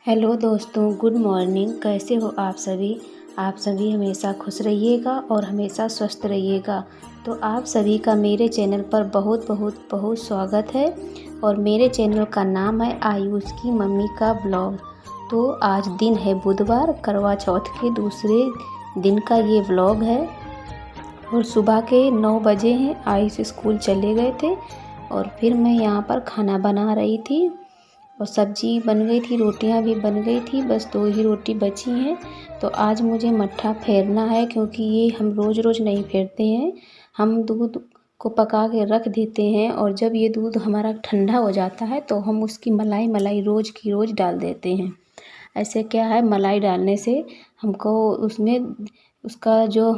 Hello दोस्तों, good morning. कैसे हो आप सभी। आप सभी हमेशा खुश रहिएगा और हमेशा स्वस्थ रहिएगा। तो आप सभी का मेरे चैनल पर बहुत बहुत बहुत स्वागत है। और मेरे चैनल का नाम है आयुष की मम्मी का ब्लॉग। तो आज दिन है बुधवार, करवा चौथ के दूसरे दिन का ये व्लॉग है। और सुबह के 9 बजे हैं, आयुष स्कूल चले गए थे। और फिर मैं यहाँ पर खाना बना रही थी और सब्जी बन गई थी, रोटियां भी बन गई थी, बस 2 ही रोटी बची हैं। तो आज मुझे मट्ठा फेरना है, क्योंकि ये हम रोज़ रोज़ नहीं फेरते हैं। हम दूध को पका के रख देते हैं और जब ये दूध हमारा ठंडा हो जाता है तो हम उसकी मलाई रोज़ की रोज़ डाल देते हैं। ऐसे क्या है, मलाई डालने से हमको उसमें उसका जो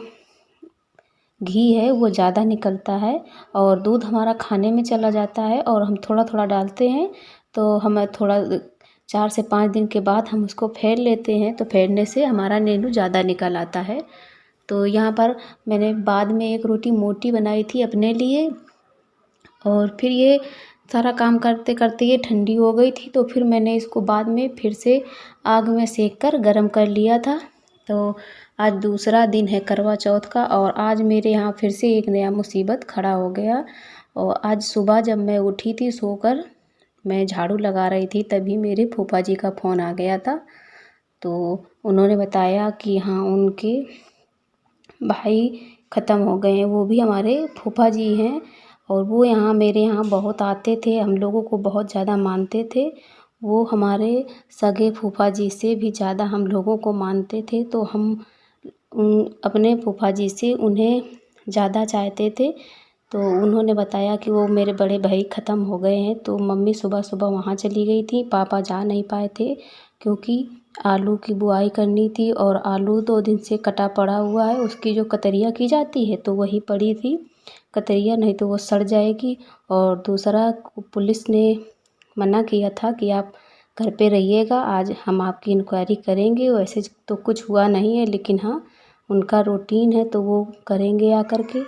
घी है वो ज़्यादा निकलता है और दूध हमारा खाने में चला जाता है। और हम थोड़ा थोड़ा डालते हैं तो हमें थोड़ा 4 से 5 दिन के बाद हम उसको फेर लेते हैं, तो फेरने से हमारा नींबू ज़्यादा निकल आता है। तो यहाँ पर मैंने बाद में एक रोटी मोटी बनाई थी अपने लिए। और फिर ये सारा काम करते करते ये ठंडी हो गई थी, तो फिर मैंने इसको बाद में फिर से आग में सेक कर गरम कर लिया था। तो आज दूसरा दिन है करवा चौथ का और आज मेरे यहाँ फिर से एक नया मुसीबत खड़ा हो गया। और आज सुबह जब मैं उठी थी सोकर, मैं झाड़ू लगा रही थी, तभी मेरे फूफा जी का फ़ोन आ गया था। तो उन्होंने बताया कि हाँ, उनके भाई ख़त्म हो गए हैं। वो भी हमारे फूफा जी हैं और वो यहाँ मेरे यहाँ बहुत आते थे, हम लोगों को बहुत ज़्यादा मानते थे। वो हमारे सगे फूफा जी से भी ज़्यादा हम लोगों को मानते थे। तो हम अपने फूफा जी से उन्हें ज़्यादा चाहते थे। तो उन्होंने बताया कि वो मेरे बड़े भाई ख़त्म हो गए हैं। तो मम्मी सुबह सुबह वहाँ चली गई थी, पापा जा नहीं पाए थे क्योंकि आलू की बुआई करनी थी और आलू 2 दिन से कटा पड़ा हुआ है। उसकी जो कतरिया की जाती है तो वही पड़ी थी कतरिया, नहीं तो वो सड़ जाएगी। और दूसरा, पुलिस ने मना किया था कि आप घर पे रहिएगा, आज हम आपकी इंक्वायरी करेंगे। वैसे तो कुछ हुआ नहीं है, लेकिन हाँ, उनका रूटीन है तो वो करेंगे आकर के।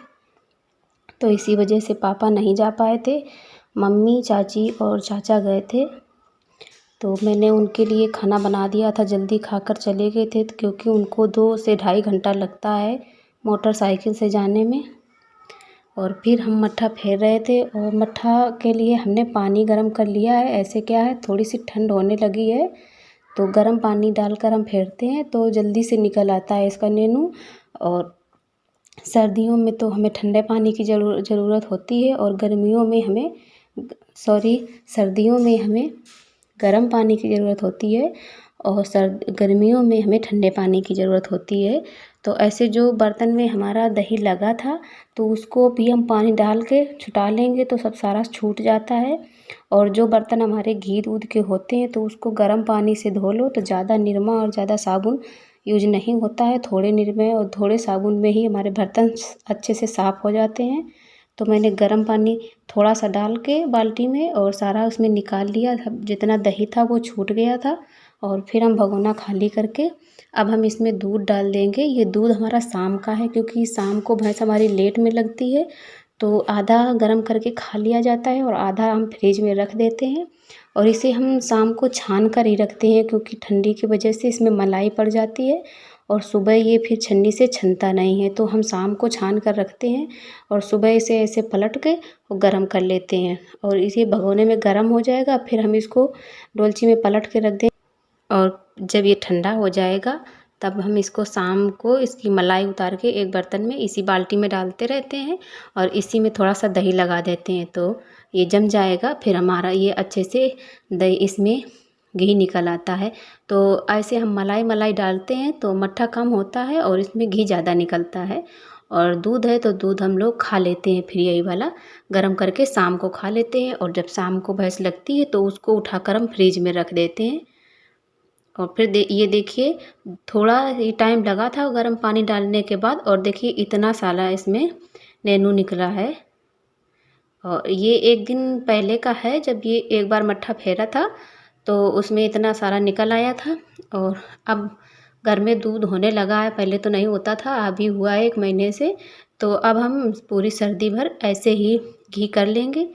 तो इसी वजह से पापा नहीं जा पाए थे, मम्मी, चाची और चाचा गए थे। तो मैंने उनके लिए खाना बना दिया था, जल्दी खाकर चले गए थे क्योंकि उनको 2 से ढाई घंटा लगता है मोटरसाइकिल से जाने में। और फिर हम मट्ठा फेर रहे थे और मट्ठा के लिए हमने पानी गर्म कर लिया है। ऐसे क्या है, थोड़ी सी ठंड होने लगी है तो गर्म पानी डालकर हम फेरते हैं तो जल्दी से निकल आता है इसका नींबू। और सर्दियों में तो हमें ठंडे पानी की ज़रूरत होती है और सर्दियों में हमें गर्म पानी की ज़रूरत होती है और गर्मियों में हमें ठंडे पानी की ज़रूरत होती है। तो ऐसे जो बर्तन में हमारा दही लगा था तो उसको भी हम पानी डाल के छुटा लेंगे तो सब सारा छूट जाता है। और जो बर्तन हमारे घी दूध के होते हैं तो उसको गर्म पानी से धो लो, तो ज़्यादा निरमा और ज़्यादा साबुन यूज नहीं होता है। थोड़े निरमे और थोड़े साबुन में ही हमारे बर्तन अच्छे से साफ़ हो जाते हैं। तो मैंने गर्म पानी थोड़ा सा डाल के बाल्टी में और सारा उसमें निकाल लिया, जितना दही था वो छूट गया था। और फिर हम भगोना खाली करके अब हम इसमें दूध डाल देंगे। ये दूध हमारा शाम का है क्योंकि शाम को भैंस हमारी लेट में लगती है, तो आधा गर्म करके खा लिया जाता है और आधा हम फ्रिज में रख देते हैं। और इसे हम शाम को छान कर ही रखते हैं क्योंकि ठंडी की वजह से इसमें मलाई पड़ जाती है और सुबह ये फिर छन्नी से छनता नहीं है। तो हम शाम को छान कर रखते हैं और सुबह इसे ऐसे पलट के और गर्म कर लेते हैं। और इसे भगोने में गर्म हो जाएगा, फिर हम इसको डोलची में पलट के रख दें। और जब ये ठंडा हो जाएगा तब हम इसको शाम को इसकी मलाई उतार के एक बर्तन में इसी बाल्टी में डालते रहते हैं और इसी में थोड़ा सा दही लगा देते हैं तो ये जम जाएगा। फिर हमारा ये अच्छे से दही इसमें घी निकल आता है। तो ऐसे हम मलाई डालते हैं तो मट्ठा कम होता है और इसमें घी ज़्यादा निकलता है। और दूध है तो दूध हम लोग खा लेते हैं, फिर यही वाला गर्म करके शाम को खा लेते हैं। और जब शाम को भैंस लगती है तो उसको उठाकर हम फ्रिज में रख देते हैं। और फिर ये देखिए, थोड़ा ही टाइम लगा था गर्म पानी डालने के बाद और देखिए इतना सारा इसमें नींबू निकला है। और ये 1 दिन पहले का है, जब ये एक बार मट्ठा फेरा था तो उसमें इतना सारा निकल आया था। और अब घर में दूध होने लगा है, पहले तो नहीं होता था, अभी हुआ है 1 महीने से। तो अब हम पूरी सर्दी भर ऐसे ही घी कर लेंगे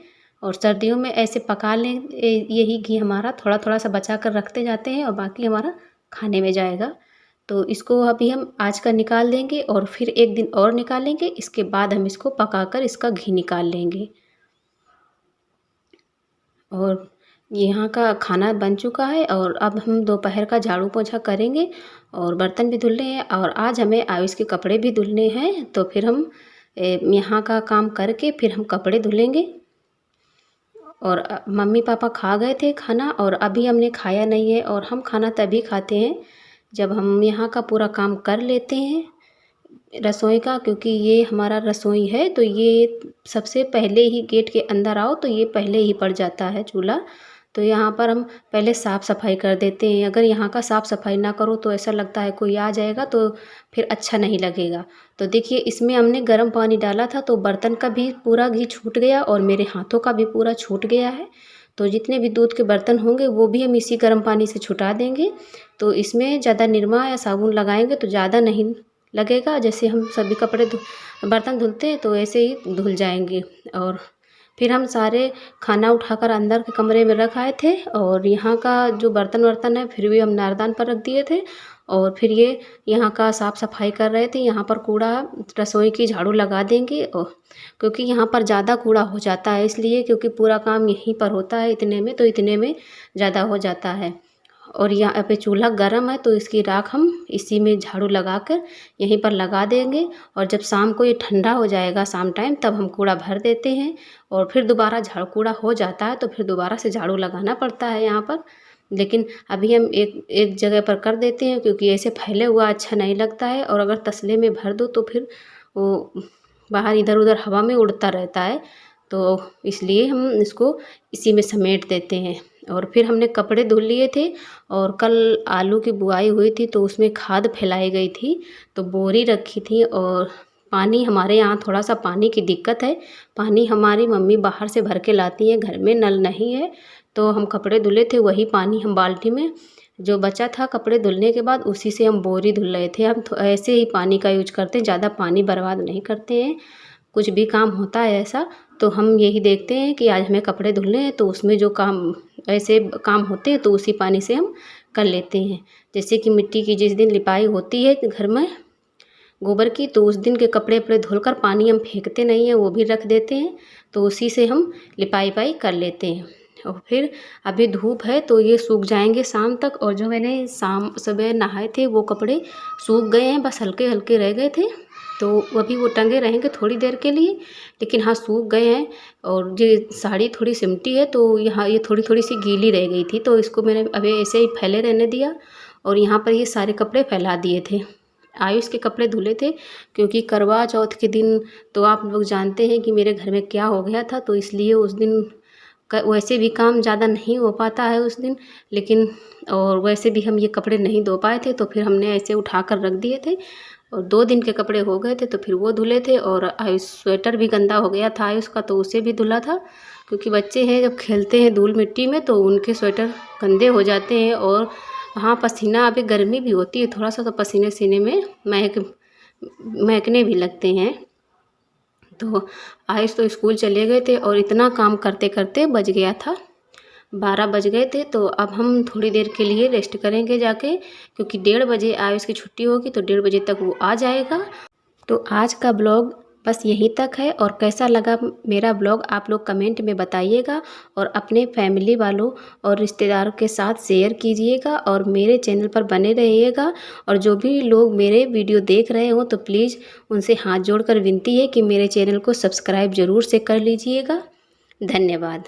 और सर्दियों में ऐसे पका लें, यही घी हमारा थोड़ा थोड़ा सा बचा कर रखते जाते हैं और बाकी हमारा खाने में जाएगा। तो इसको अभी हम आज का निकाल देंगे और फिर एक दिन और निकालेंगे, इसके बाद हम इसको पकाकर इसका घी निकाल लेंगे। और यहाँ का खाना बन चुका है और अब हम दोपहर का झाड़ू पोछा करेंगे और बर्तन भी धुलने हैं और आज हमें आयुष के कपड़े भी धुलने हैं। तो फिर हम यहाँ का काम करके फिर हम कपड़े धुलेंगे। और मम्मी पापा खा गए थे खाना और अभी हमने खाया नहीं है। और हम खाना तभी खाते हैं जब हम यहाँ का पूरा काम कर लेते हैं रसोई का, क्योंकि ये हमारा रसोई है। तो ये सबसे पहले ही गेट के अंदर आओ तो ये पहले ही पड़ जाता है चूल्हा। तो यहाँ पर हम पहले साफ़ सफाई कर देते हैं। अगर यहाँ का साफ़ सफाई ना करो तो ऐसा लगता है कोई आ जाएगा तो फिर अच्छा नहीं लगेगा। तो देखिए इसमें हमने गर्म पानी डाला था तो बर्तन का भी पूरा घी छूट गया और मेरे हाथों का भी पूरा छूट गया है। तो जितने भी दूध के बर्तन होंगे वो भी हम इसी गर्म पानी से छुटा देंगे। तो इसमें ज़्यादा निरमा या साबुन लगाएंगे तो ज़्यादा नहीं लगेगा। जैसे हम सभी कपड़े बर्तन धुलते हैं तो ऐसे ही धुल जाएंगे। और फिर हम सारे खाना उठाकर अंदर के कमरे में रख आए थे और यहाँ का जो बर्तन वर्तन है फिर भी हम नारदान पर रख दिए थे। और फिर ये यहाँ का साफ़ सफाई कर रहे थे। यहाँ पर कूड़ा रसोई की झाड़ू लगा देंगे और क्योंकि यहाँ पर ज़्यादा कूड़ा हो जाता है, इसलिए क्योंकि पूरा काम यहीं पर होता है इतने में, तो इतने में ज़्यादा हो जाता है। और यहाँ पे चूल्हा गर्म है तो इसकी राख हम इसी में झाड़ू लगाकर यहीं पर लगा देंगे। और जब शाम को ये ठंडा हो जाएगा शाम टाइम तब हम कूड़ा भर देते हैं और फिर दोबारा झाड़ू कूड़ा हो जाता है तो फिर दोबारा से झाड़ू लगाना पड़ता है यहाँ पर। लेकिन अभी हम एक जगह पर कर देते हैं क्योंकि ऐसे फैले हुआ अच्छा नहीं लगता है। और अगर तसले में भर दो तो फिर वो बाहर इधर उधर हवा में उड़ता रहता है, तो इसलिए हम इसको इसी में समेट देते हैं। और फिर हमने कपड़े धुल लिए थे और कल आलू की बुआई हुई थी तो उसमें खाद फैलाई गई थी तो बोरी रखी थी। और पानी हमारे यहाँ थोड़ा सा पानी की दिक्कत है, पानी हमारी मम्मी बाहर से भर के लाती है, घर में नल नहीं है। तो हम कपड़े धुले थे वही पानी हम बाल्टी में जो बचा था कपड़े धुलने के बाद उसी से हम बोरी धुल रहे थे। हम ऐसे ही पानी का यूज करते हैं, ज़्यादा पानी बर्बाद नहीं करते हैं। कुछ भी काम होता है ऐसा तो हम यही देखते हैं कि आज हमें कपड़े धुलने हैं तो उसमें जो काम ऐसे काम होते हैं तो उसी पानी से हम कर लेते हैं। जैसे कि मिट्टी की जिस दिन लिपाई होती है घर में गोबर की तो उस दिन के कपड़े अपने धुलकर पानी हम फेंकते नहीं हैं, वो भी रख देते हैं तो उसी से हम लिपाई कर लेते हैं। और फिर अभी धूप है तो ये सूख जाएंगे शाम तक। और जो मैंने शाम सुबह नहाए थे वो कपड़े सूख गए हैं, बस हल्के हल्के रह गए थे तो अभी वो टंगे रहेंगे थोड़ी देर के लिए, लेकिन हाँ सूख गए हैं। और ये साड़ी थोड़ी सिमटी है तो यहाँ ये थोड़ी थोड़ी सी गीली रह गई थी तो इसको मैंने अभी ऐसे ही फैले रहने दिया। और यहाँ पर ये सारे कपड़े फैला दिए थे। आयुष के कपड़े धुले थे क्योंकि करवा चौथ के दिन तो आप लोग जानते हैं कि मेरे घर में क्या हो गया था, तो इसलिए उस दिन वैसे भी काम ज़्यादा नहीं हो पाता है उस दिन, लेकिन और वैसे भी हम ये कपड़े नहीं धो पाए थे तो फिर हमने ऐसे उठा कर रख दिए थे। और 2 दिन के कपड़े हो गए थे तो फिर वो धुले थे। और आयुष स्वेटर भी गंदा हो गया था आयुष का तो उसे भी धुला था, क्योंकि बच्चे हैं जब खेलते हैं धूल मिट्टी में तो उनके स्वेटर गंदे हो जाते हैं। और वहाँ पसीना, अभी गर्मी भी होती है थोड़ा सा तो पसीने सीने में महकने भी लगते हैं। तो आयुष तो स्कूल चले गए थे और इतना काम करते करते बज गया था 12 बज गए थे। तो अब हम थोड़ी देर के लिए रेस्ट करेंगे जाके, क्योंकि 1:30 बजे आयुष की छुट्टी होगी तो 1:30 बजे तक वो आ जाएगा। तो आज का ब्लॉग बस यहीं तक है। और कैसा लगा मेरा ब्लॉग आप लोग कमेंट में बताइएगा और अपने फैमिली वालों और रिश्तेदारों के साथ शेयर कीजिएगा और मेरे चैनल पर बने रहिएगा। और जो भी लोग मेरे वीडियो देख रहे हो तो प्लीज़ उनसे हाथ जोड़कर विनती है कि मेरे चैनल को सब्सक्राइब ज़रूर से कर लीजिएगा। धन्यवाद।